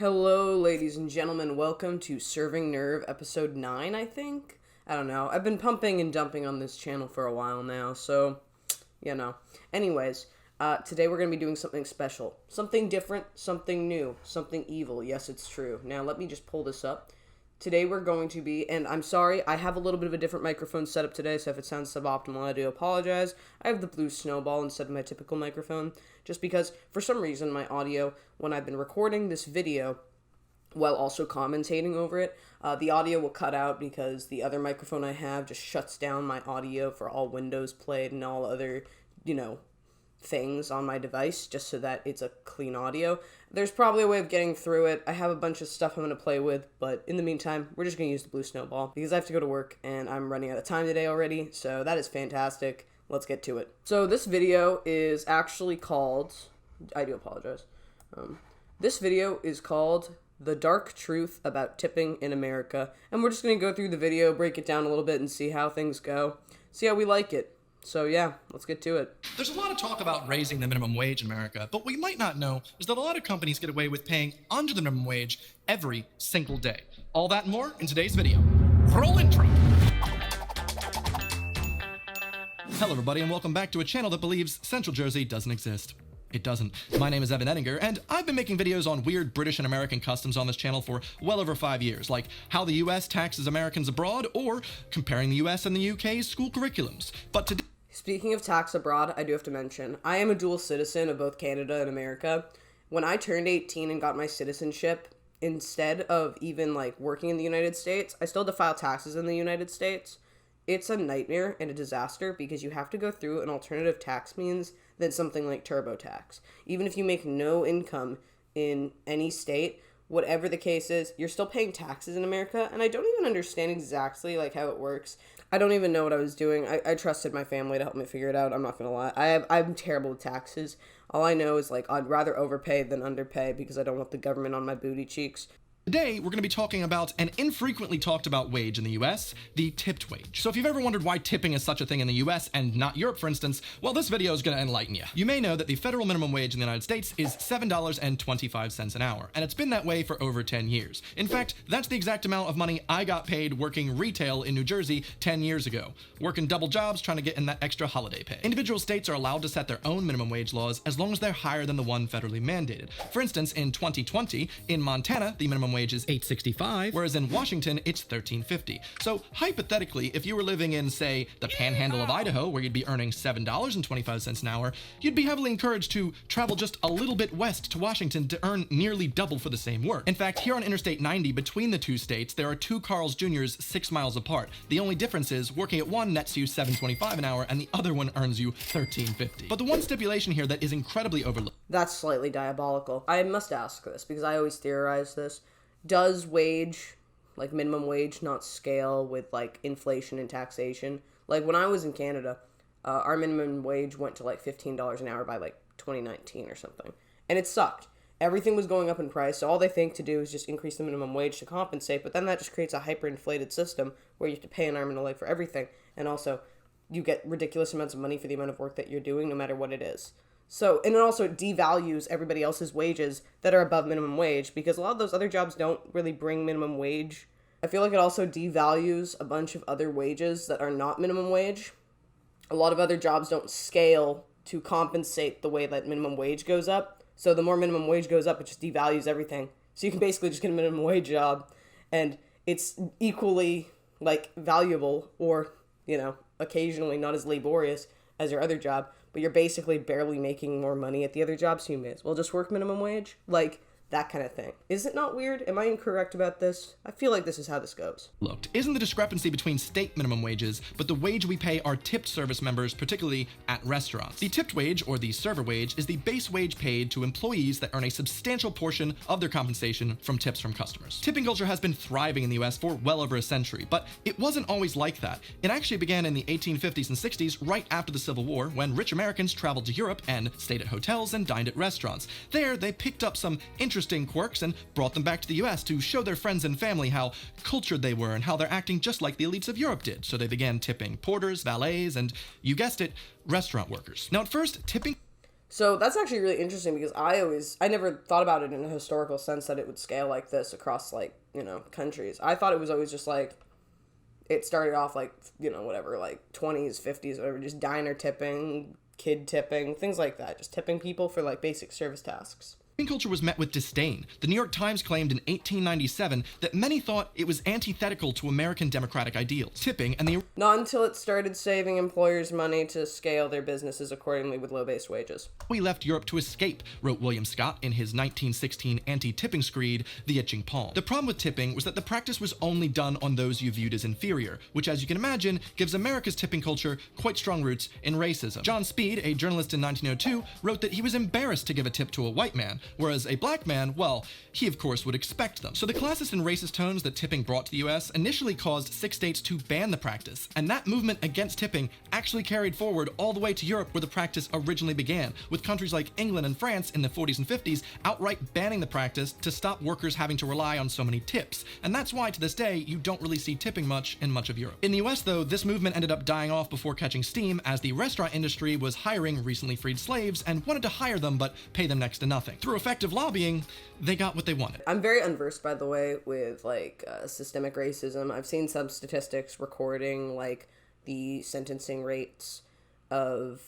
Hello, ladies and gentlemen. Welcome to Serving Nerve, episode 9, I think? I don't know. I've been pumping and dumping on this channel for a while now, so, you know. Anyways, today we're going to be doing something special. Something different, something new, something evil. Yes, it's true. Now, let me just pull this up. Today we're going to be, and I'm sorry, I have a little bit of a different microphone setup today, so if it sounds suboptimal, I do apologize. I have the Blue Snowball instead of my typical microphone, just because, for some reason, my audio, when I've been recording this video, while also commentating over it, the audio will cut out because the other microphone I have just shuts down my audio for all windows played and all other, things on my device, just so that it's a clean audio. There's probably a way of getting through it. I have a bunch of stuff I'm going to play with, but in the meantime, we're just going to use the Blue Snowball because I have to go to work and I'm running out of time today already, so that is fantastic. Let's get to it. So this video is actually called, I do apologize. This video is called The Dark Truth About Tipping in America, and we're just going to go through the video, break it down a little bit, and see how things go. See how we like it. So yeah, let's get to it. There's a lot of talk about raising the minimum wage in America, but what you might not know is that a lot of companies get away with paying under the minimum wage every single day. All that and more in today's video. Roll intro. Hello everybody and welcome back to a channel that believes Central Jersey doesn't exist. It doesn't. My name is Evan Ettinger, and I've been making videos on weird British and American customs on this channel for well over 5 years, like how the US taxes Americans abroad, or comparing the US and the UK's school curriculums. But today... Speaking of tax abroad, I do have to mention, I am a dual citizen of both Canada and America. When I turned 18 and got my citizenship, instead of even, working in the United States, I still had to file taxes in the United States. It's a nightmare and a disaster because you have to go through an alternative tax means than something like TurboTax. Even if you make no income in any state, whatever the case is, you're still paying taxes in America, and I don't even understand exactly, how it works. I don't even know what I was doing. I trusted my family to help me figure it out, I'm not gonna lie. I'm terrible with taxes. All I know is, I'd rather overpay than underpay because I don't want the government on my booty cheeks. Today, we're going to be talking about an infrequently talked about wage in the US, the tipped wage. So if you've ever wondered why tipping is such a thing in the US and not Europe, for instance, well, this video is going to enlighten you. You may know that the federal minimum wage in the United States is $7.25 an hour, and it's been that way for over 10 years. In fact, that's the exact amount of money I got paid working retail in New Jersey 10 years ago, working double jobs trying to get in that extra holiday pay. Individual states are allowed to set their own minimum wage laws as long as they're higher than the one federally mandated. For instance, in 2020, in Montana, the minimum wage is $8.65, whereas in Washington, it's $13.50. So hypothetically, if you were living in, say, the panhandle of Idaho, where you'd be earning $7.25 an hour, you'd be heavily encouraged to travel just a little bit west to Washington to earn nearly double for the same work. In fact, here on Interstate 90, between the two states, there are two Carl's Jr.'s 6 miles apart. The only difference is working at one nets you $7.25 an hour, and the other one earns you $13.50. But the one stipulation here that is incredibly overlooked. That's slightly diabolical. I must ask this, because I always theorize this. Does wage, minimum wage, not scale with, inflation and taxation? When I was in Canada, our minimum wage went to, $15 an hour by, 2019 or something. And it sucked. Everything was going up in price, so all they think to do is just increase the minimum wage to compensate, but then that just creates a hyperinflated system where you have to pay an arm and a leg for everything, and also you get ridiculous amounts of money for the amount of work that you're doing, no matter what it is. So, and it also devalues everybody else's wages that are above minimum wage, because a lot of those other jobs don't really bring minimum wage. I feel like it also devalues a bunch of other wages that are not minimum wage. A lot of other jobs don't scale to compensate the way that minimum wage goes up. So the more minimum wage goes up, it just devalues everything. So you can basically just get a minimum wage job, and it's equally, valuable or, occasionally not as laborious as your other job, but you're basically barely making more money at the other job, so you may as well just work minimum wage. That kind of thing. Is it not weird? Am I incorrect about this? I feel like this is how this goes. Looked isn't the discrepancy between state minimum wages, but the wage we pay our tipped service members, particularly at restaurants. The tipped wage, or the server wage, is the base wage paid to employees that earn a substantial portion of their compensation from tips from customers. Tipping culture has been thriving in the US for well over a century, but it wasn't always like that. It actually began in the 1850s and 60s, right after the Civil War, when rich Americans traveled to Europe and stayed at hotels and dined at restaurants. There, they picked up some interesting quirks and brought them back to the US to show their friends and family how cultured they were and how they're acting just like the elites of Europe did. So they began tipping porters, valets, and, you guessed it, restaurant workers. Now at first, tipping... So that's actually really interesting because I never thought about it in a historical sense that it would scale like this across like, countries. I thought it was always just like, it started off like, whatever, like 20s, 50s, whatever, just diner tipping, kid tipping, things like that. Just tipping people for like basic service tasks. Tipping culture was met with disdain. The New York Times claimed in 1897 that many thought it was antithetical to American democratic ideals. Tipping and the Not until it started saving employers money to scale their businesses accordingly with low base wages. We left Europe to escape, wrote William Scott in his 1916 anti-tipping screed, The Itching Palm. The problem with tipping was that the practice was only done on those you viewed as inferior, which, as you can imagine, gives America's tipping culture quite strong roots in racism. John Speed, a journalist in 1902, wrote that he was embarrassed to give a tip to a white man, whereas a black man, well, he of course would expect them. So the classist and racist tones that tipping brought to the US initially caused 6 states to ban the practice, and that movement against tipping actually carried forward all the way to Europe where the practice originally began, with countries like England and France in the 40s and 50s outright banning the practice to stop workers having to rely on so many tips. And that's why to this day you don't really see tipping much in much of Europe. In the US though, this movement ended up dying off before catching steam as the restaurant industry was hiring recently freed slaves and wanted to hire them but pay them next to nothing. Through effective lobbying, they got what they wanted. I'm very unversed, by the way, with like systemic racism. I've seen some statistics recording like the sentencing rates of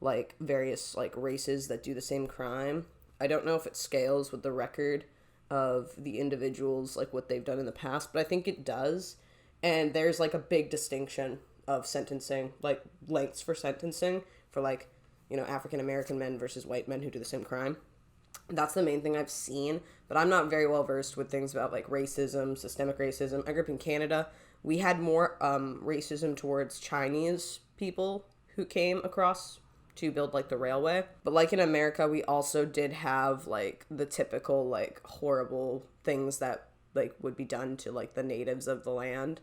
like various like races that do the same crime. I don't know if it scales with the record of the individuals, like what they've done in the past, but I think it does. And there's like a big distinction of sentencing, like lengths for sentencing for like, African American men versus white men who do the same crime. That's the main thing I've seen, but I'm not very well versed with things about like racism, systemic racism. I grew up in Canada. We had more racism towards Chinese people who came across to build like the railway. But like in America, we also did have like the typical like horrible things that like would be done to like the natives of the land.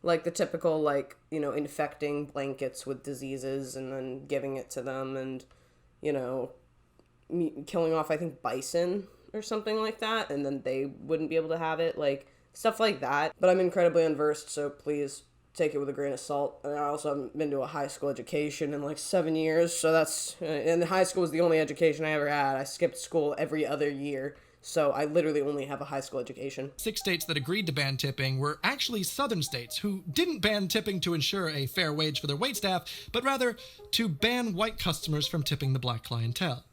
Like the typical like, infecting blankets with diseases and then giving it to them and, killing off, I think, bison or something like that, and then they wouldn't be able to have it, like, stuff like that. But I'm incredibly unversed, so please take it with a grain of salt. And I also haven't been to a high school education in, like, 7 years, so that's... And high school was the only education I ever had. I skipped school every other year, so I literally only have a high school education. 6 states that agreed to ban tipping were actually southern states who didn't ban tipping to ensure a fair wage for their waitstaff, but rather to ban white customers from tipping the black clientele.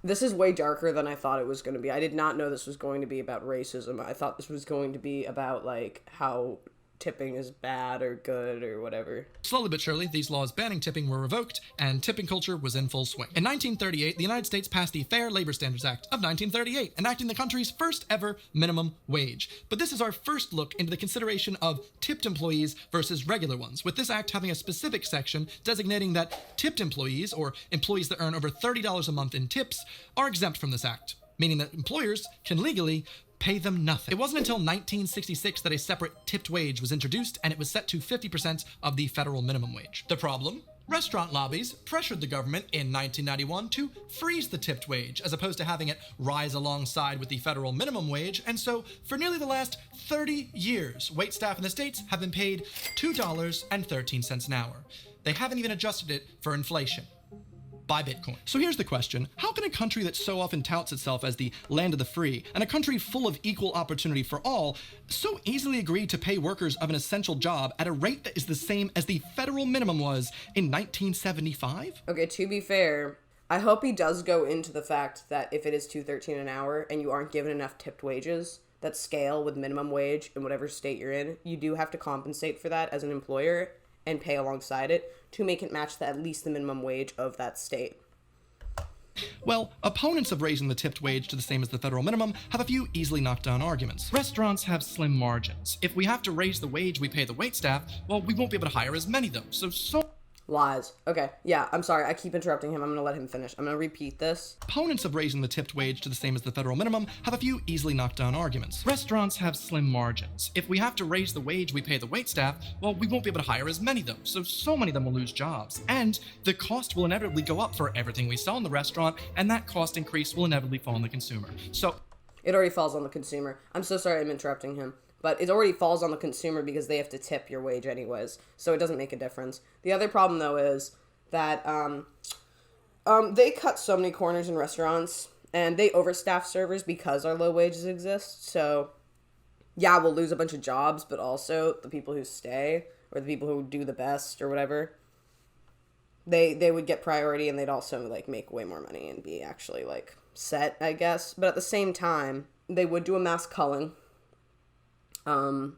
This is way darker than I thought it was going to be. I did not know this was going to be about racism. I thought this was going to be about, like, how tipping is bad or good or whatever. Slowly but surely, these laws banning tipping were revoked, and tipping culture was in full swing. In 1938, the United States passed the Fair Labor Standards Act of 1938, enacting the country's first ever minimum wage. But this is our first look into the consideration of tipped employees versus regular ones, with this act having a specific section designating that tipped employees, or employees that earn over $30 a month in tips, are exempt from this act, meaning that employers can legally pay them nothing. It wasn't until 1966 that a separate tipped wage was introduced, and it was set to 50% of the federal minimum wage. The problem? Restaurant lobbies pressured the government in 1991 to freeze the tipped wage, as opposed to having it rise alongside with the federal minimum wage, and so for nearly the last 30 years, waitstaff in the states have been paid $2.13 an hour. They haven't even adjusted it for inflation. Buy Bitcoin. So here's the question. How can a country that so often touts itself as the land of the free, and a country full of equal opportunity for all, so easily agree to pay workers of an essential job at a rate that is the same as the federal minimum was in 1975? Okay, to be fair, I hope he does go into the fact that if it is $2.13 an hour and you aren't given enough tipped wages that scale with minimum wage in whatever state you're in, you do have to compensate for that as an employer and pay alongside it to make it match at least the minimum wage of that state. Well, opponents of raising the tipped wage to the same as the federal minimum have a few easily knocked down arguments. Restaurants have slim margins. If we have to raise the wage we pay the waitstaff, well, we won't be able to hire as many of them. So Lies. Okay, yeah, I'm sorry. I keep interrupting him. I'm gonna let him finish. I'm gonna repeat this. Opponents of raising the tipped wage to the same as the federal minimum have a few easily knocked down arguments. Restaurants have slim margins. If we have to raise the wage we pay the waitstaff, well, we won't be able to hire as many of them. So many of them will lose jobs. And the cost will inevitably go up for everything we sell in the restaurant, and that cost increase will inevitably fall on the consumer. So it already falls on the consumer. I'm so sorry I'm interrupting him. But it already falls on the consumer because they have to tip your wage anyways. So it doesn't make a difference. The other problem, though, is that They cut so many corners in restaurants, and they overstaff servers because our low wages exist. So, yeah, we'll lose a bunch of jobs, but also the people who stay, or the people who do the best, or whatever, they would get priority, and they'd also, like, make way more money and be actually, like, set, I guess. But at the same time, they would do a mass culling, and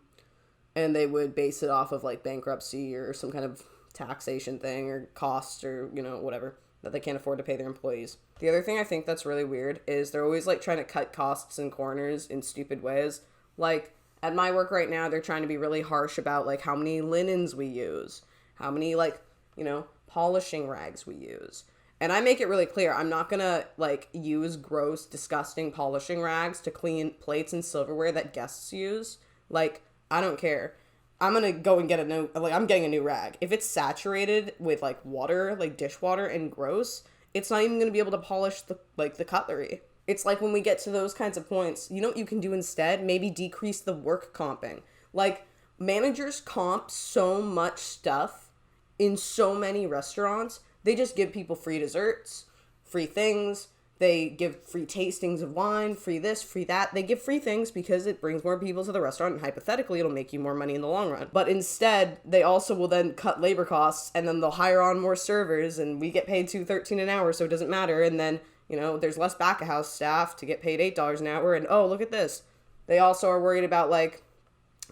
they would base it off of, like, bankruptcy or some kind of taxation thing or costs or, you know, whatever, that they can't afford to pay their employees. The other thing I think that's really weird is they're always, like, trying to cut costs and corners in stupid ways. Like, at my work right now, they're trying to be really harsh about, like, how many linens we use, how many, like, you know, polishing rags we use. And I make it really clear, I'm not gonna, like, use gross, disgusting polishing rags to clean plates and silverware that guests use. Like, I don't care. I'm gonna go and get I'm getting a new rag. If it's saturated with, like, water, like dishwater, and gross, it's not even gonna be able to polish the cutlery. It's like when we get to those kinds of points, you know what you can do instead? Maybe decrease the work comping. Like, managers comp so much stuff in so many restaurants. They just give people free desserts, free things. They give free tastings of wine, free this, free that. They give free things because it brings more people to the restaurant, and hypothetically, it'll make you more money in the long run. But instead, they also will then cut labor costs, and then they'll hire on more servers, and we get paid $2.13 an hour, so it doesn't matter. And then, you know, there's less back-of-house staff to get paid $8 an hour, and oh, look at this. They also are worried about, like,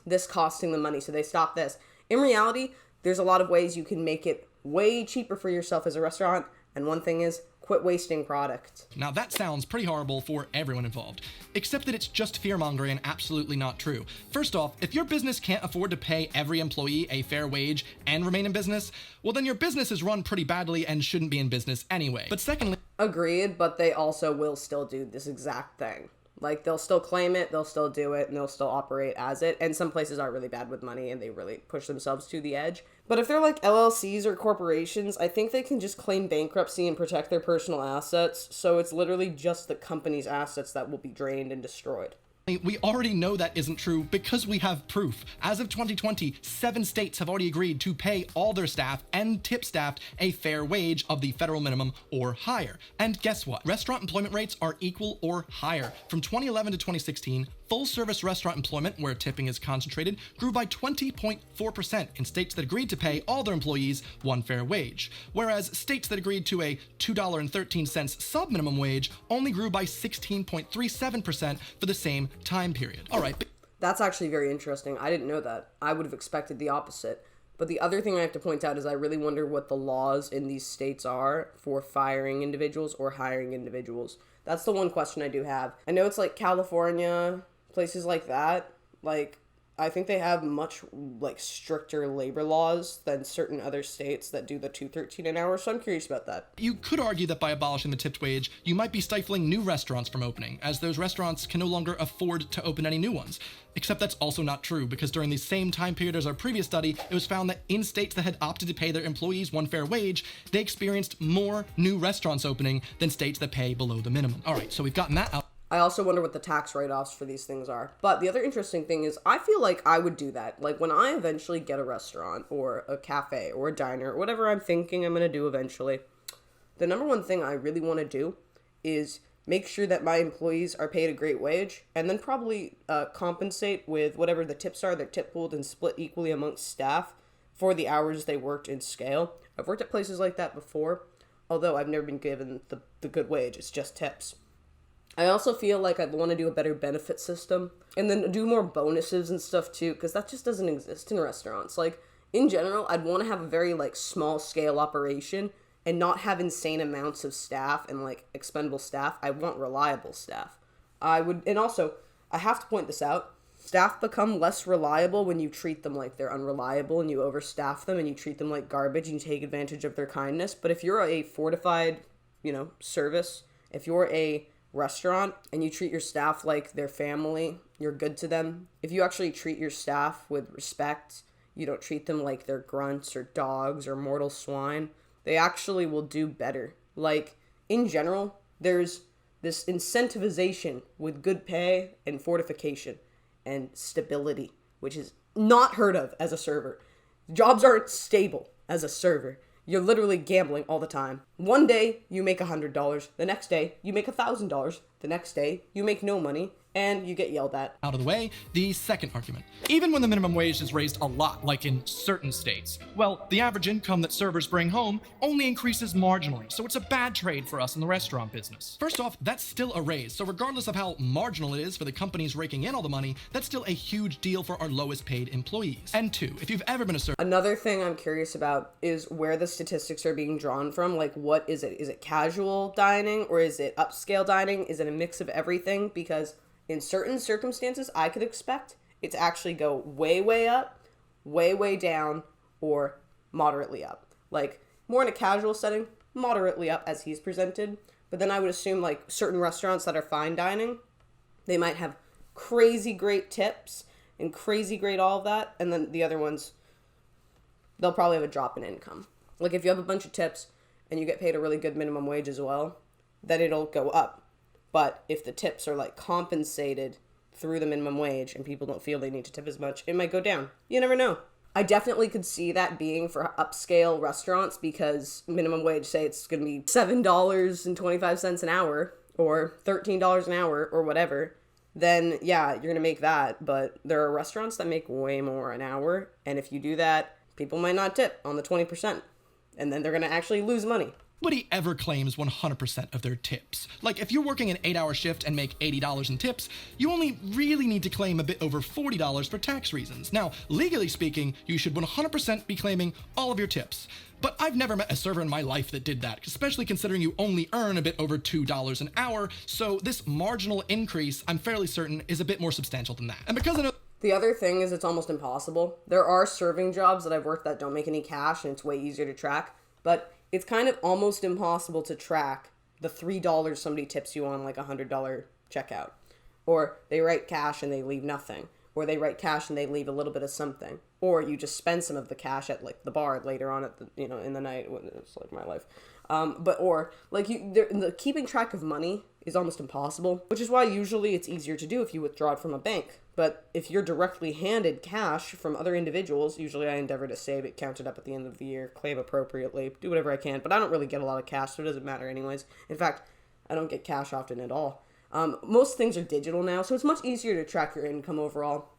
this costing them money, so they stop this. In reality, there's a lot of ways you can make it way cheaper for yourself as a restaurant, and one thing is, quit wasting product. Now that sounds pretty horrible for everyone involved, except that it's just fear-mongering and absolutely not true. First off, if your business can't afford to pay every employee a fair wage and remain in business, well then your business is run pretty badly and shouldn't be in business anyway. But secondly... Agreed, but they also will still do this exact thing. Like, they'll still claim it, they'll still do it, and they'll still operate as it. And some places are really bad with money, and they really push themselves to the edge. But if they're like LLCs or corporations, I think they can just claim bankruptcy and protect their personal assets. So it's literally just the company's assets that will be drained and destroyed. We already know that isn't true because we have proof. As of 2020, 7 states have already agreed to pay all their staff and tip staff a fair wage of the federal minimum or higher. And guess what? Restaurant employment rates are equal or higher. From 2011 to 2016, full-service restaurant employment, where tipping is concentrated, grew by 20.4% in states that agreed to pay all their employees one fair wage, whereas states that agreed to a $2.13 sub-minimum wage only grew by 16.37% for the same time period. All right. That's actually very interesting. I didn't know that. I would have expected the opposite. But the other thing I have to point out is I really wonder what the laws in these states are for firing individuals or hiring individuals. That's the one question I do have. I know it's like California, places like that. Like, I think they have much, like, stricter labor laws than certain other states that do the $2.13 an hour, so I'm curious about that. You could argue that by abolishing the tipped wage, you might be stifling new restaurants from opening, as those restaurants can no longer afford to open any new ones. Except that's also not true, because during the same time period as our previous study, it was found that in states that had opted to pay their employees one fair wage, they experienced more new restaurants opening than states that pay below the minimum. All right, so we've gotten that out. I also wonder what the tax write-offs for these things are. But the other interesting thing is I feel like I would do that. Like, when I eventually get a restaurant or a cafe or a diner or whatever I'm thinking I'm going to do eventually, the number one thing I really want to do is make sure that my employees are paid a great wage, and then probably compensate with whatever the tips are. They're tip pooled and split equally amongst staff for the hours they worked in scale. I've worked at places like that before, although I've never been given the good wage. It's just tips. I also feel like I'd want to do a better benefit system and then do more bonuses and stuff too, because that just doesn't exist in restaurants. Like, in general, I'd want to have a very, like, small scale operation and not have insane amounts of staff and, like, expendable staff. I want reliable staff. And also, I have to point this out, staff become less reliable when you treat them like they're unreliable and you overstaff them and you treat them like garbage and you take advantage of their kindness. But if you're a fortified, service, if you're a restaurant and you treat your staff like their family, you're good to them. If you actually treat your staff with respect, you don't treat them like they're grunts or dogs or mortal swine, they actually will do better. Like, in general, there's this incentivization with good pay and fortification and stability, which is not heard of as a server. Jobs aren't stable as a server. You're literally gambling all the time. One day you make $100, the next day you make $1,000, the next day you make no money, and you get yelled at. Out of the way, the second argument. Even when the minimum wage is raised a lot, like in certain states, well, the average income that servers bring home only increases marginally, so it's a bad trade for us in the restaurant business. First off, that's still a raise, so regardless of how marginal it is for the companies raking in all the money, that's still a huge deal for our lowest paid employees. And two, if you've ever been a server... Another thing I'm curious about is where the statistics are being drawn from. Like, what is it? Is it casual dining, or is it upscale dining? Is it a mix of everything? Because in certain circumstances, I could expect it to actually go way, way up, way, way down, or moderately up. Like, more in a casual setting, moderately up as he's presented. But then I would assume, like, certain restaurants that are fine dining, they might have crazy great tips and crazy great all of that. And then the other ones, they'll probably have a drop in income. Like, if you have a bunch of tips and you get paid a really good minimum wage as well, then it'll go up. But if the tips are, like, compensated through the minimum wage and people don't feel they need to tip as much, it might go down. You never know. I definitely could see that being for upscale restaurants, because minimum wage, say it's going to be $7.25 an hour or $13 an hour or whatever, then yeah, you're going to make that. But there are restaurants that make way more an hour. And if you do that, people might not tip on the 20%. And then they're going to actually lose money. Nobody ever claims 100% of their tips. Like, if you're working an 8-hour shift and make $80 in tips, you only really need to claim a bit over $40 for tax reasons. Now, legally speaking, you should 100% be claiming all of your tips. But I've never met a server in my life that did that, especially considering you only earn a bit over $2 an hour, so this marginal increase, I'm fairly certain, is a bit more substantial than that. And because I know... The other thing is it's almost impossible. There are serving jobs that I've worked that don't make any cash, and it's way easier to track, but it's kind of almost impossible to track the $3 somebody tips you on like a $100 checkout. Or they write cash and they leave nothing. Or they write cash and they leave a little bit of something. Or you just spend some of the cash at like the bar later on at the, in the night when it's like my life. Keeping track of money is almost impossible, which is why usually it's easier to do if you withdraw it from a bank. But if you're directly handed cash from other individuals, usually I endeavor to save it, count it up at the end of the year, claim appropriately, do whatever I can. But I don't really get a lot of cash, so it doesn't matter anyways. In fact, I don't get cash often at all. Most things are digital now, so it's much easier to track your income overall.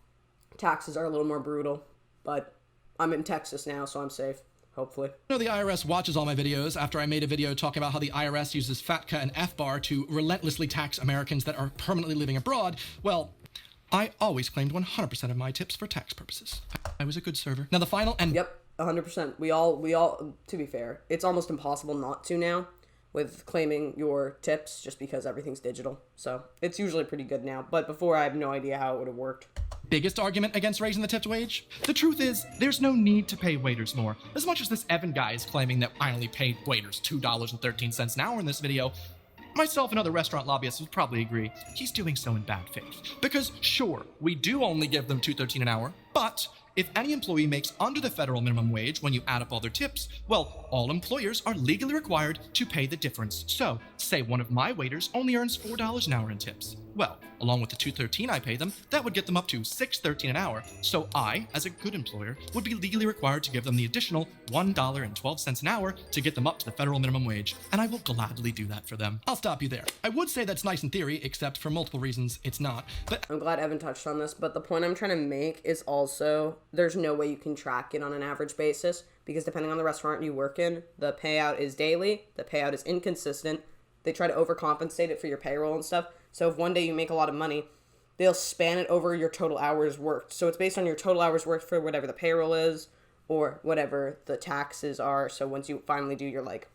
Taxes are a little more brutal, but I'm in Texas now, so I'm safe. Hopefully. You know, the IRS watches all my videos after I made a video talking about how the IRS uses FATCA and FBAR to relentlessly tax Americans that are permanently living abroad. Well, I always claimed 100% of my tips for tax purposes. I was a good server. Now the final and... Yep, 100%. We all, to be fair, it's almost impossible not to now with claiming your tips just because everything's digital. So it's usually pretty good now. But before, I have no idea how it would have worked. Biggest argument against raising the tipped wage? The truth is, there's no need to pay waiters more. As much as this Evan guy is claiming that I only paid waiters $2.13 an hour in this video, myself and other restaurant lobbyists would probably agree he's doing so in bad faith. Because sure, we do only give them $2.13 an hour, but if any employee makes under the federal minimum wage when you add up all their tips, well, all employers are legally required to pay the difference. So, say one of my waiters only earns $4 an hour in tips. Well, along with the $2.13 I pay them, that would get them up to $6.13 an hour. So I, as a good employer, would be legally required to give them the additional $1.12 an hour to get them up to the federal minimum wage, and I will gladly do that for them. I'll stop you there. I would say that's nice in theory, except for multiple reasons it's not. But I'm glad Evan touched on this, but the point I'm trying to make is also there's no way you can track it on an average basis, because depending on the restaurant you work in, the payout is daily, the payout is inconsistent. They try to overcompensate it for your payroll and stuff. So if one day you make a lot of money, they'll span it over your total hours worked. So it's based on your total hours worked for whatever the payroll is or whatever the taxes are. So once you finally do your like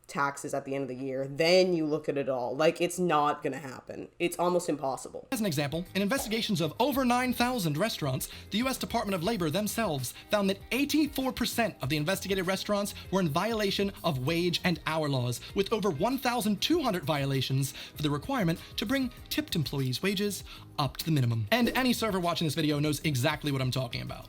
taxes at the end of the year, then you look at it all. Like, it's not gonna happen. It's almost impossible. As an example, in investigations of over 9,000 restaurants, the U.S. Department of Labor themselves found that 84% of the investigated restaurants were in violation of wage and hour laws, with over 1,200 violations for the requirement to bring tipped employees' wages up to the minimum. And any server watching this video knows exactly what I'm talking about.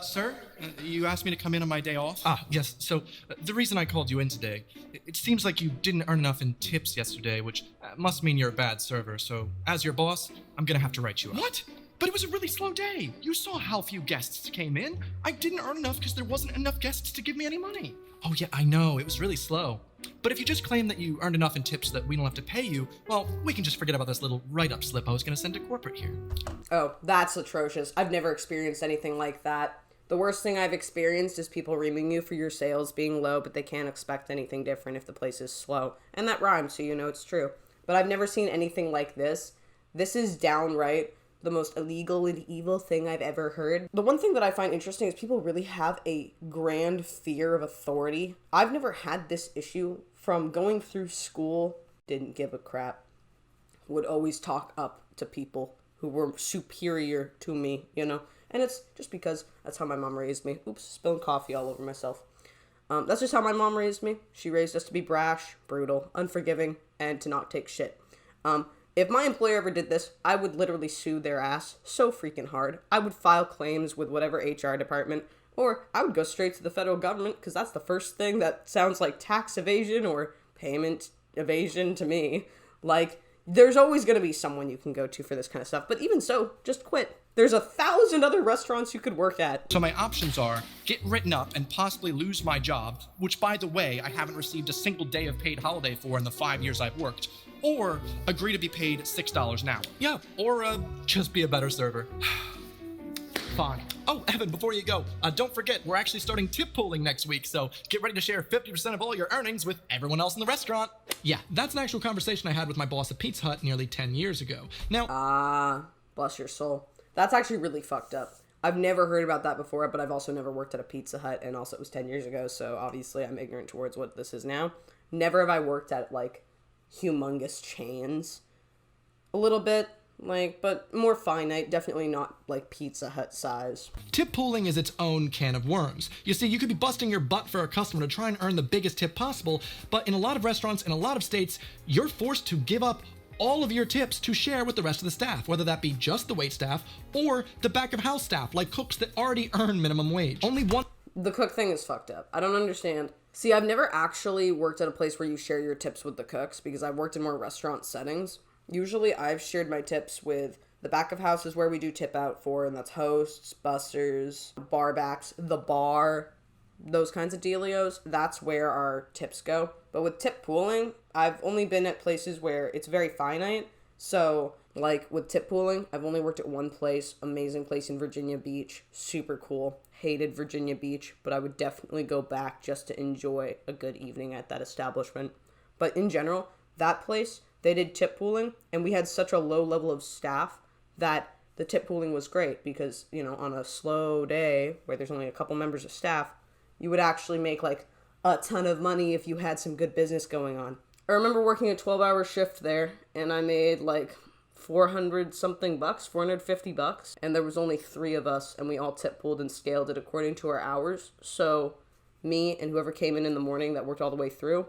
Sir, you asked me to come in on my day off? Yes. So, the reason I called you in today, it seems like you didn't earn enough in tips yesterday, which must mean you're a bad server. So, as your boss, I'm gonna have to write you up. What? But it was a really slow day. You saw how few guests came in. I didn't earn enough because there wasn't enough guests to give me any money. Oh yeah, I know, it was really slow. But if you just claim that you earned enough in tips that we don't have to pay you, well, we can just forget about this little write-up slip I was going to send to corporate here. Oh, that's atrocious. I've never experienced anything like that. The worst thing I've experienced is people reaming you for your sales being low, but they can't expect anything different if the place is slow. And that rhymes, so you know it's true. But I've never seen anything like this. This is downright the most illegal and evil thing I've ever heard. The one thing that I find interesting is people really have a grand fear of authority. I've never had this issue from going through school, didn't give a crap, would always talk up to people who were superior to me, you know? And it's just because that's how my mom raised me. Oops, spilling coffee all over myself. That's just how my mom raised me. She raised us to be brash, brutal, unforgiving, and to not take shit. If my employer ever did this, I would literally sue their ass so freaking hard. I would file claims with whatever HR department, or I would go straight to the federal government, because that's the first thing that sounds like tax evasion or payment evasion to me. Like, there's always going to be someone you can go to for this kind of stuff, but even so, just quit. There's 1,000 other restaurants you could work at. So my options are get written up and possibly lose my job, which by the way, I haven't received a single day of paid holiday for in the 5 years I've worked, or agree to be paid $6 an hour. Yeah, or just be a better server. Fine. Oh, Evan, before you go, don't forget, we're actually starting tip pooling next week, so get ready to share 50% of all your earnings with everyone else in the restaurant. Yeah, that's an actual conversation I had with my boss at Pizza Hut nearly 10 years ago. Now, Bless your soul. That's actually really fucked up. I've never heard about that before, but I've also never worked at a Pizza Hut, and also it was 10 years ago, so obviously I'm ignorant towards what this is now. Never have I worked at, like, humongous chains. A little bit, like, but more finite, definitely not, like, Pizza Hut size. Tip pooling is its own can of worms. You see, you could be busting your butt for a customer to try and earn the biggest tip possible, but in a lot of restaurants, in a lot of states, you're forced to give up all of your tips to share with the rest of the staff, whether that be just the wait staff or the back of house staff, like cooks that already earn minimum wage. Only one... The cook thing is fucked up. I don't understand. See, I've never actually worked at a place where you share your tips with the cooks, because I've worked in more restaurant settings. Usually I've shared my tips with the back of house is where we do tip out for, and that's hosts, bussers, barbacks, the bar, those kinds of dealios. That's where our tips go. But with tip pooling, I've only been at places where it's very finite. So, like, with tip pooling, I've only worked at one place, amazing place in Virginia Beach, super cool. Hated Virginia Beach, but I would definitely go back just to enjoy a good evening at that establishment. But in general, that place, they did tip pooling, and we had such a low level of staff that the tip pooling was great because, you know, on a slow day where there's only a couple members of staff, you would actually make, like, a ton of money if you had some good business going on. I remember working a 12-hour shift there, and I made, like, 400 something bucks, 450 bucks, and there was only 3 of us, and we all tip pooled and scaled it according to our hours. So me and whoever came in the morning that worked all the way through,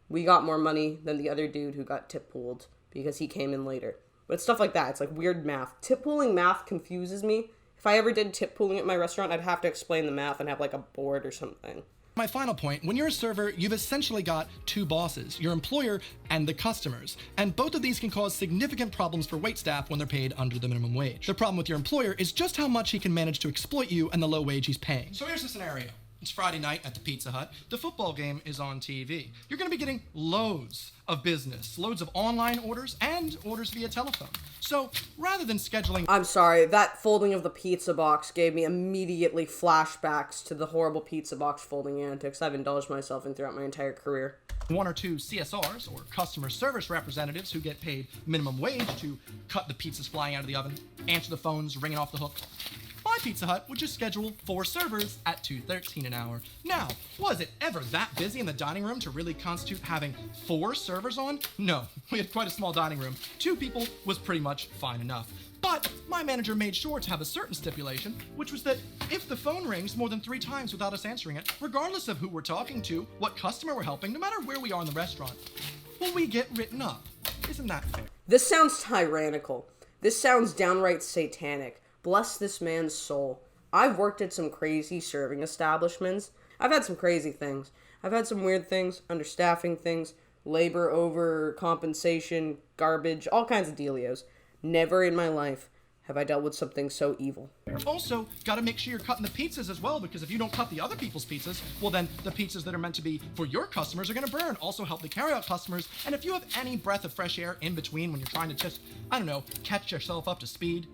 we got more money than the other dude who got tip pooled because he came in later. But it's stuff like that. It's like weird math. Tip pooling math confuses me. If I ever did tip pooling at my restaurant, I'd have to explain the math and have like a board or something. My final point, when you're a server, you've essentially got 2 bosses, your employer and the customers. And both of these can cause significant problems for waitstaff when they're paid under the minimum wage. The problem with your employer is just how much he can manage to exploit you and the low wage he's paying. So here's the scenario. It's Friday night at the Pizza Hut. The football game is on TV. You're going to be getting loads of business, loads of online orders, and orders via telephone. So rather than scheduling... I'm sorry, that folding of the pizza box gave me immediately flashbacks to the horrible pizza box folding antics I've indulged myself in throughout my entire career. 1 or 2 CSRs, or customer service representatives, who get paid minimum wage to cut the pizzas flying out of the oven, answer the phones ringing off the hook. My Pizza Hut would just schedule 4 servers at $2.13 an hour. Now, was it ever that busy in the dining room to really constitute having 4 servers on? No, we had quite a small dining room. 2 people was pretty much fine enough. But my manager made sure to have a certain stipulation, which was that if the phone rings more than 3 times without us answering it, regardless of who we're talking to, what customer we're helping, no matter where we are in the restaurant, well, we get written up. Isn't that fair? This sounds tyrannical. This sounds downright satanic. Bless this man's soul. I've worked at some crazy serving establishments. I've had some crazy things. I've had some weird things, understaffing things, labor over compensation, garbage, all kinds of dealios. Never in my life have I dealt with something so evil. Also, gotta make sure you're cutting the pizzas as well, because if you don't cut the other people's pizzas, well then the pizzas that are meant to be for your customers are gonna burn. Also help the carryout customers, and if you have any breath of fresh air in between when you're trying to just, I don't know, catch yourself up to speed.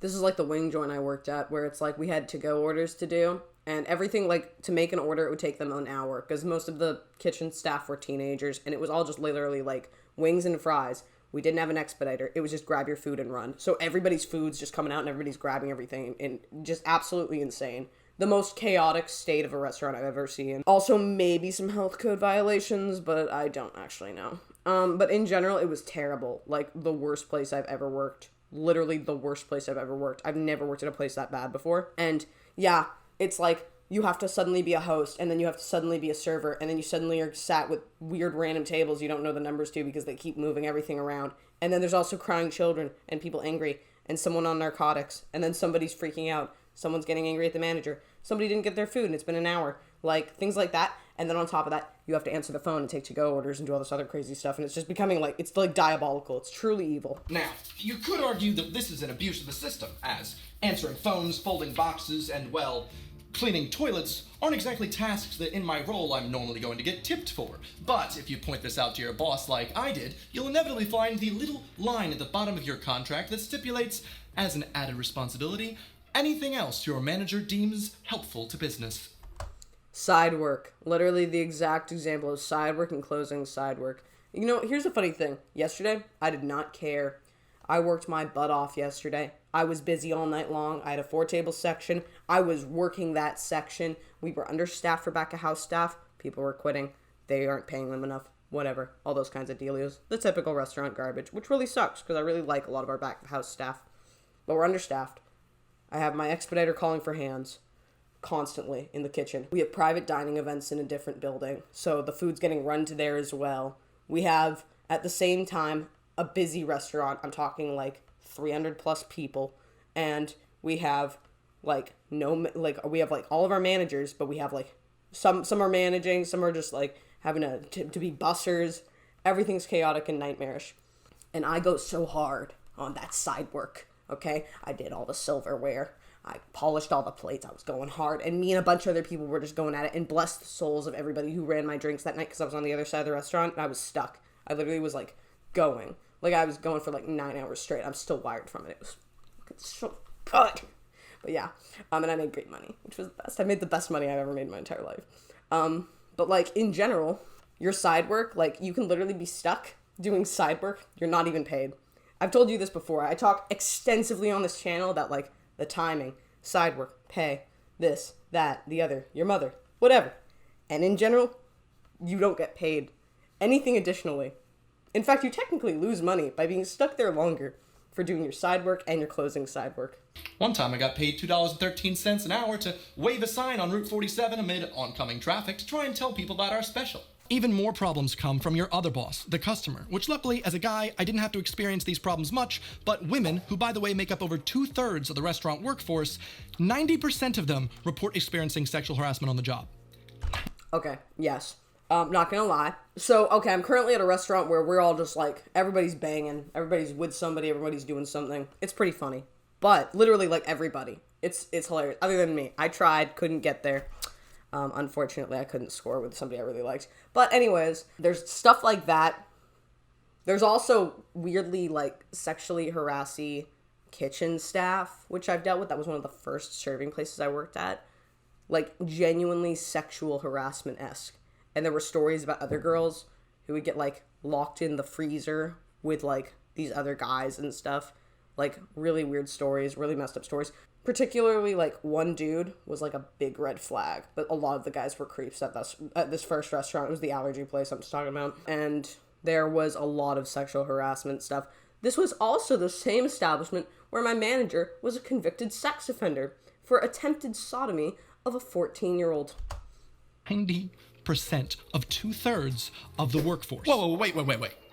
This is like the wing joint I worked at, where it's like we had to-go orders to do, and everything, like, to make an order, it would take them an hour, because most of the kitchen staff were teenagers, and it was all just literally, like, wings and fries. We didn't have an expediter. It was just grab your food and run. So everybody's food's just coming out and everybody's grabbing everything, and just absolutely insane. The most chaotic state of a restaurant I've ever seen. Also, maybe some health code violations, but I don't actually know. But in general, it was terrible. Like, the worst place I've ever worked. Literally the worst place I've ever worked. I've never worked at a place that bad before. And yeah, it's like you have to suddenly be a host, and then you have to suddenly be a server, and then you suddenly are sat with weird random tables you don't know the numbers to because they keep moving everything around. And then there's also crying children and people angry and someone on narcotics, and then somebody's freaking out. Someone's getting angry at the manager. Somebody didn't get their food and it's been an hour. Like, things like that. And then on top of that, you have to answer the phone and take to-go orders and do all this other crazy stuff. And it's just becoming like, it's like diabolical. It's truly evil. Now, you could argue that this is an abuse of the system, as answering phones, folding boxes, and, well, cleaning toilets aren't exactly tasks that in my role I'm normally going to get tipped for. But if you point this out to your boss like I did, you'll inevitably find the little line at the bottom of your contract that stipulates, as an added responsibility, anything else your manager deems helpful to business. Side work. Literally the exact example of side work and closing side work. You know, here's a funny thing. Yesterday, I did not care. I worked my butt off yesterday. I was busy all night long. I had a 4-table section. I was working that section. We were understaffed for back-of-house staff. People were quitting. They aren't paying them enough. Whatever. All those kinds of dealios. The typical restaurant garbage, which really sucks because I really like a lot of our back-of-house staff. But we're understaffed. I have my expediter calling for hands constantly in the kitchen. We have private dining events in a different building, so the food's getting run to there as well. We have, at the same time, a busy restaurant. I'm talking like 300 plus people, and we have like we have like all of our managers, but we have like some are managing, some are just like having to be bussers. Everything's chaotic and nightmarish, and I go so hard on that side work. Okay, I did all the silverware. I polished all the plates. I was going hard, and me and a bunch of other people were just going at it, and bless the souls of everybody who ran my drinks that night, because I was on the other side of the restaurant and I was stuck. I literally was like going. Like, I was going for like 9 hours straight. I'm still wired from it. It was so good. But yeah, and I made great money, which was the best. I made the best money I've ever made in my entire life. But like, in general, your side work, like, you can literally be stuck doing side work. You're not even paid. I've told you this before. I talk extensively on this channel about, like, the timing, side work, pay, this, that, the other, your mother, whatever. And in general, you don't get paid anything additionally. In fact, you technically lose money by being stuck there longer for doing your side work and your closing side work. One time I got paid $2.13 an hour to wave a sign on Route 47 amid oncoming traffic to try and tell people about our special. Even more problems come from your other boss, the customer, which luckily, as a guy, I didn't have to experience these problems much, but women, who by the way make up over 2/3 of the restaurant workforce, 90% of them report experiencing sexual harassment on the job. Okay, yes. Not gonna lie. So, okay, I'm currently at a restaurant where we're all just like, everybody's banging, everybody's with somebody, everybody's doing something. It's pretty funny. But, literally, like, everybody. It's hilarious. Other than me. I tried, couldn't get there. Unfortunately, I couldn't score with somebody I really liked. But anyways, there's stuff like that. There's also weirdly, like, sexually harassy kitchen staff, which I've dealt with. That was one of the first serving places I worked at. Like, genuinely sexual harassment-esque. And there were stories about other girls who would get, like, locked in the freezer with, like, these other guys and stuff. Like, really weird stories, really messed up stories. Particularly, like, one dude was, like, a big red flag. But a lot of the guys were creeps at this first restaurant. It was the allergy place I'm just talking about. And there was a lot of sexual harassment stuff. This was also the same establishment where my manager was a convicted sex offender for attempted sodomy of a 14-year-old. 90% of 2/3 of the workforce. Whoa, wait.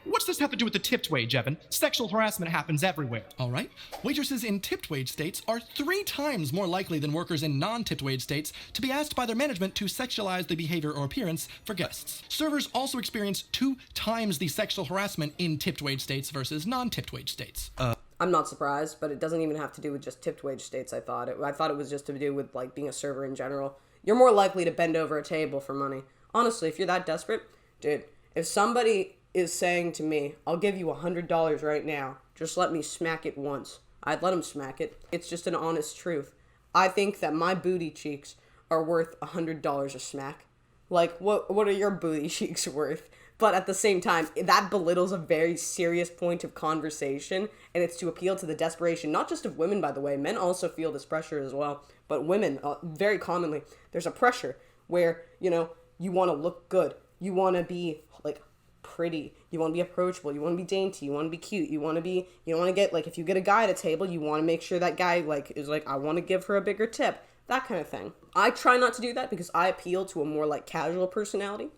What's this have to do with the tipped wage, Evan? Sexual harassment happens everywhere. All right. Waitresses in tipped wage states are 3 times more likely than workers in non-tipped wage states to be asked by their management to sexualize the behavior or appearance for guests. Servers also experience 2 times the sexual harassment in tipped wage states versus non-tipped wage states. I'm not surprised, but it doesn't even have to do with just tipped wage states, I thought. I thought it was just to do with, like, being a server in general. You're more likely to bend over a table for money. Honestly, if you're that desperate, dude, if somebody is saying to me, I'll give you $100 right now, just let me smack it once, I'd let him smack it. It's just an honest truth. I think that my booty cheeks are worth $100 a smack. Like, what are your booty cheeks worth? But at the same time, that belittles a very serious point of conversation, and it's to appeal to the desperation, not just of women, by the way. Men also feel this pressure as well, but women, very commonly, there's a pressure where, you know, you want to look good. You want to be, like, pretty. You want to be approachable. You want to be dainty. You want to be cute. You want to get, like, if you get a guy at a table, you want to make sure that guy, like, is like, I want to give her a bigger tip. That kind of thing. I try not to do that because I appeal to a more, like, casual personality.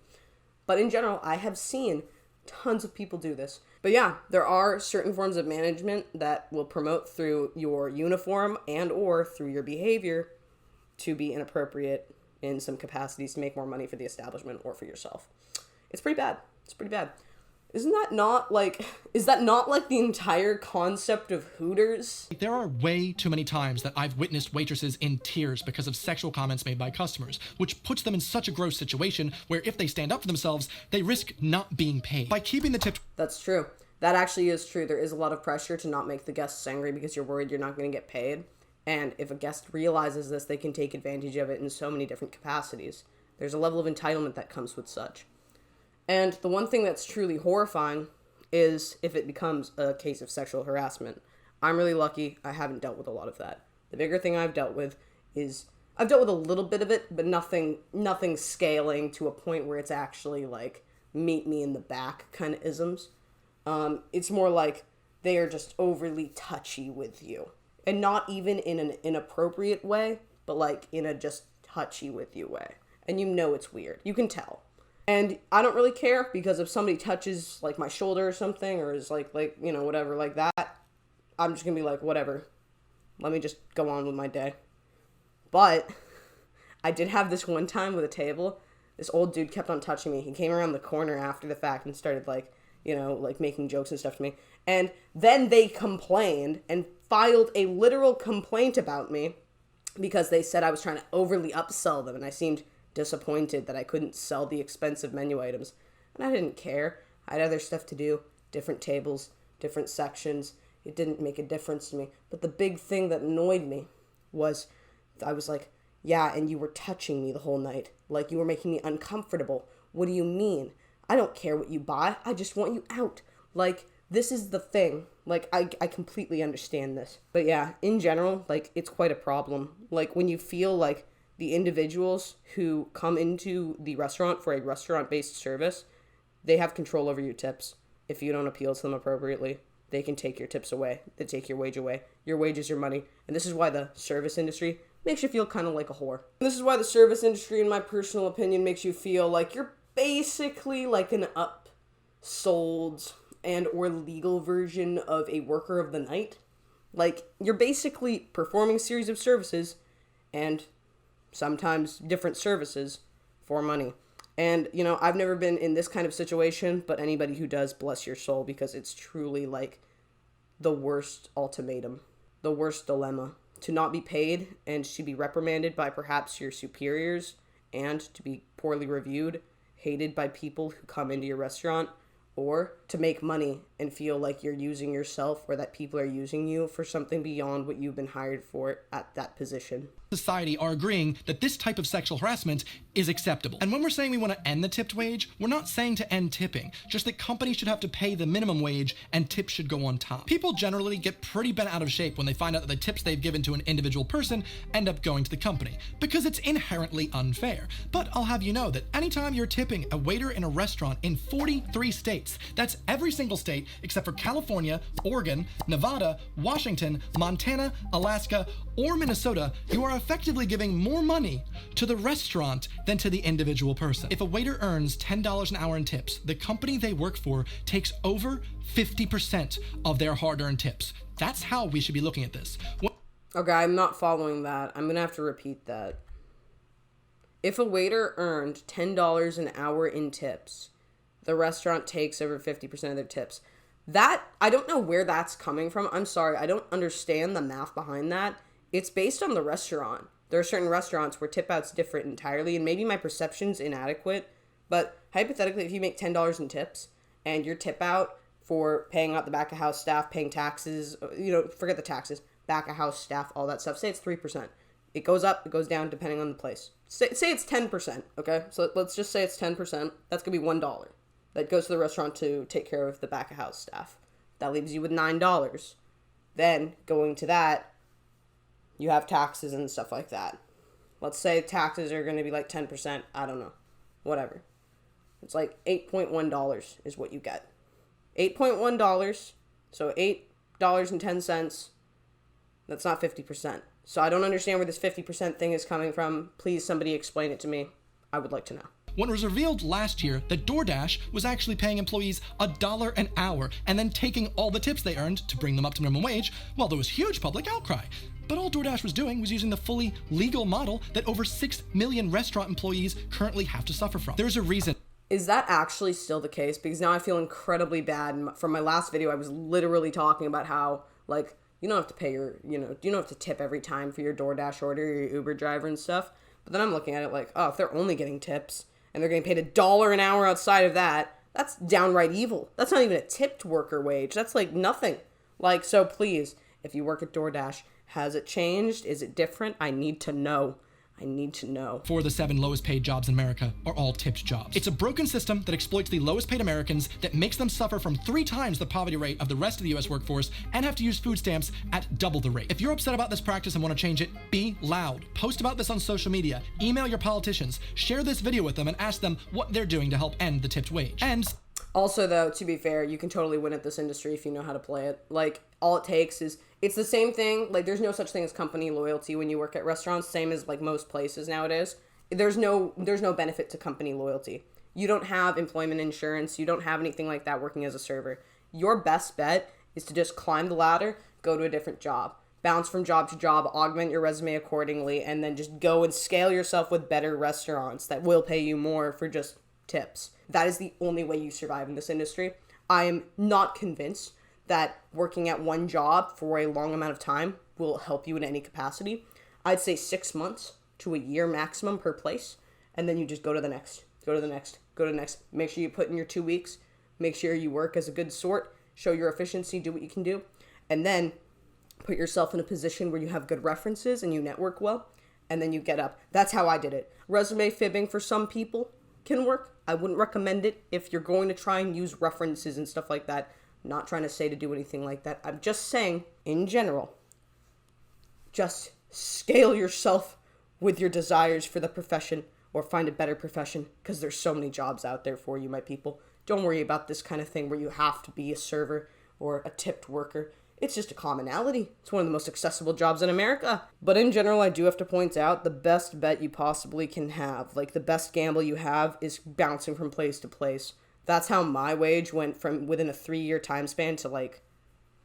But in general, I have seen tons of people do this. But yeah, there are certain forms of management that will promote through your uniform and or through your behavior to be inappropriate in some capacities to make more money for the establishment or for yourself. It's pretty bad. It's pretty bad. Is that not like the entire concept of Hooters? There are way too many times that I've witnessed waitresses in tears because of sexual comments made by customers, which puts them in such a gross situation where if they stand up for themselves, they risk not being paid. By keeping the tip... That's true. That actually is true. There is a lot of pressure to not make the guests angry because you're worried you're not going to get paid. And if a guest realizes this, they can take advantage of it in so many different capacities. There's a level of entitlement that comes with such. And the one thing that's truly horrifying is if it becomes a case of sexual harassment. I'm really lucky I haven't dealt with a lot of that. The bigger thing I've dealt with is, I've dealt with a little bit of it, but nothing scaling to a point where it's actually like meet me in the back kind of isms. It's more like they are just overly touchy with you. And not even in an inappropriate way, but like in a just touchy with you way. And you know it's weird. You can tell. And I don't really care because if somebody touches like my shoulder or something or is like, you know, whatever like that, I'm just going to be like, whatever. Let me just go on with my day. But I did have this one time with a table. This old dude kept on touching me. He came around the corner after the fact and started like, you know, like making jokes and stuff to me. And then they complained and filed a literal complaint about me because they said I was trying to overly upsell them and I seemed disappointed that I couldn't sell the expensive menu items. And I didn't care. I had other stuff to do, different tables, different sections. It didn't make a difference to me. But the big thing that annoyed me was I was like, yeah, and you were touching me the whole night. Like you were making me uncomfortable. What do you mean? I don't care what you buy. I just want you out. Like, this is the thing. Like, I completely understand this. But yeah, in general, like, it's quite a problem. Like, when you feel like the individuals who come into the restaurant for a restaurant-based service, they have control over your tips. If you don't appeal to them appropriately, they can take your tips away. They take your wage away. Your wage is your money. And this is why the service industry makes you feel kind of like a whore. This is why the service industry, in my personal opinion, makes you feel like you're basically like an upsold and or legal version of a worker of the night. Like, you're basically performing a series of services and sometimes different services for money. And, you know, I've never been in this kind of situation, but anybody who does, bless your soul, because it's truly like the worst ultimatum, the worst dilemma. To not be paid and to be reprimanded by perhaps your superiors and to be poorly reviewed, hated by people who come into your restaurant, or to make money and feel like you're using yourself or that people are using you for something beyond what you've been hired for at that position. Society are agreeing that this type of sexual harassment is acceptable. And when we're saying we want to end the tipped wage, we're not saying to end tipping, just that companies should have to pay the minimum wage and tips should go on top. People generally get pretty bent out of shape when they find out that the tips they've given to an individual person end up going to the company, because it's inherently unfair. But I'll have you know that anytime you're tipping a waiter in a restaurant in 43 states, that's every single state except for California, Oregon, Nevada, Washington, Montana, Alaska, or Minnesota, you are effectively giving more money to the restaurant than to the individual person. If a waiter earns $10 an hour in tips, the company they work for takes over 50% of their hard-earned tips. That's how we should be looking at this. Okay, I'm not following that. I'm gonna have to repeat that. If a waiter earned $10 an hour in tips, the restaurant takes over 50% of their tips. That, I don't know where that's coming from. I'm sorry, I don't understand the math behind that. It's based on the restaurant. There are certain restaurants where tip out's different entirely, and maybe my perception's inadequate, but hypothetically, if you make $10 in tips, and your tip out for paying out the back of house staff, paying taxes, forget the taxes, back of house staff, all that stuff, say it's 3%. It goes up, it goes down, depending on the place. Say it's 10%, okay? So let's just say it's 10%. That's going to be $1. That goes to the restaurant to take care of the back of house staff. That leaves you with $9. Then, going to that, you have taxes and stuff like that. Let's say taxes are going to be like 10%. I don't know. Whatever. It's like $8.1 is what you get. $8.1. So $8.10. That's not 50%. So I don't understand where this 50% thing is coming from. Please, somebody explain it to me. I would like to know. When it was revealed last year that DoorDash was actually paying employees $1 an hour and then taking all the tips they earned to bring them up to minimum wage, well, there was huge public outcry. But all DoorDash was doing was using the fully legal model that over 6 million restaurant employees currently have to suffer from. There's a reason. Is that actually still the case? Because now I feel incredibly bad. From my last video, I was literally talking about how, like, you don't have to pay your, you don't have to tip every time for your DoorDash order, your Uber driver and stuff. But then I'm looking at it like, oh, if they're only getting tips and they're getting paid $1 an hour outside of that, that's downright evil. That's not even a tipped worker wage. That's like nothing. Like, so please, if you work at DoorDash, has it changed? Is it different? I need to know. I need to know. 4 of the 7 lowest paid jobs in America are all tipped jobs. It's a broken system that exploits the lowest paid Americans, that makes them suffer from 3 times the poverty rate of the rest of the US workforce and have to use food stamps at double the rate. If you're upset about this practice and want to change it, be loud. Post about this on social media, email your politicians, share this video with them and ask them what they're doing to help end the tipped wage. And also, though, to be fair, you can totally win at this industry if you know how to play it. Like, all it takes is, it's the same thing. Like, there's no such thing as company loyalty when you work at restaurants, same as, like, most places nowadays. There's no benefit to company loyalty. You don't have employment insurance. You don't have anything like that working as a server. Your best bet is to just climb the ladder, go to a different job, bounce from job to job, augment your resume accordingly, and then just go and scale yourself with better restaurants that will pay you more for just tips. That is the only way you survive in this industry. I am not convinced that working at one job for a long amount of time will help you in any capacity. I'd say 6 months to a year maximum per place, and then you just go to the next, go to the next, go to the next. Make sure you put in your 2 weeks, make sure you work as a good sort, show your efficiency, do what you can do, and then put yourself in a position where you have good references and you network well, and then you get up. That's how I did it. Resume fibbing for some people can work. I wouldn't recommend it if you're going to try and use references and stuff like that. I'm not trying to say to do anything like that. I'm just saying, in general, just scale yourself with your desires for the profession or find a better profession, because there's so many jobs out there for you, my people. Don't worry about this kind of thing where you have to be a server or a tipped worker. It's just a commonality. It's one of the most accessible jobs in America. But in general, I do have to point out the best bet you possibly can have, like the best gamble you have, is bouncing from place to place. That's how my wage went from within a 3-year time span to like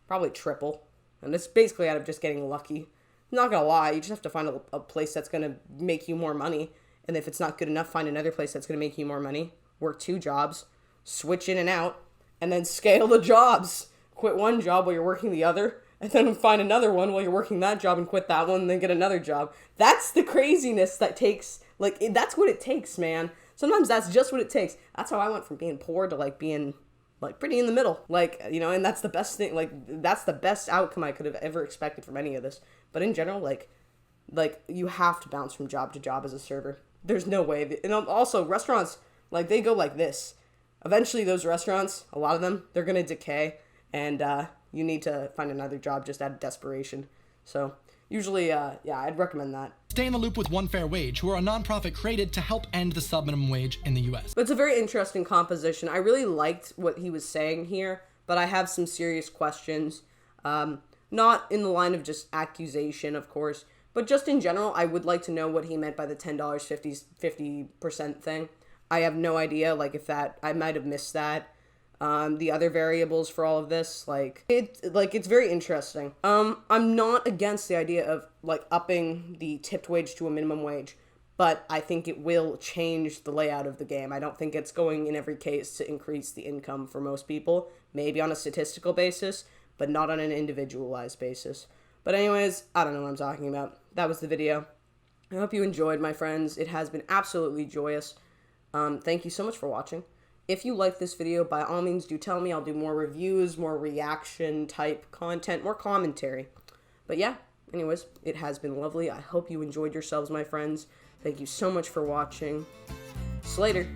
probably triple. And it's basically out of just getting lucky. I'm not gonna lie, you just have to find a place that's gonna make you more money. And if it's not good enough, find another place that's gonna make you more money. Work 2 jobs, switch in and out, and then scale the jobs. Quit one job while you're working the other, and then find another one while you're working that job and quit that one and then get another job. That's the craziness that takes, like, that's what it takes, man. Sometimes that's just what it takes. That's how I went from being poor to, like, being, like, pretty in the middle. Like, and that's the best thing, like, that's the best outcome I could have ever expected from any of this. But in general, like, you have to bounce from job to job as a server. There's no way. And also, restaurants, like, they go like this. Eventually, those restaurants, a lot of them, they're going to decay. And you need to find another job just out of desperation. So usually, yeah, I'd recommend that. Stay in the loop with One Fair Wage, who are a nonprofit created to help end the sub-minimum wage in the US. But it's a very interesting composition. I really liked what he was saying here, but I have some serious questions. Not in the line of just accusation, of course, but just in general, I would like to know what he meant by the $10 50% thing. I have no idea, like, if that, I might have missed that. The other variables for all of this, it's very interesting. I'm not against the idea of, like, upping the tipped wage to a minimum wage, but I think it will change the layout of the game. I don't think it's going in every case to increase the income for most people, maybe on a statistical basis, but not on an individualized basis. But anyways, I don't know what I'm talking about. That was the video. I hope you enjoyed, my friends. It has been absolutely joyous. Thank you so much for watching. If you like this video, by all means do tell me. I'll do more reviews, more reaction type content, more commentary. But yeah, anyways, it has been lovely. I hope you enjoyed yourselves, my friends. Thank you so much for watching. Slater.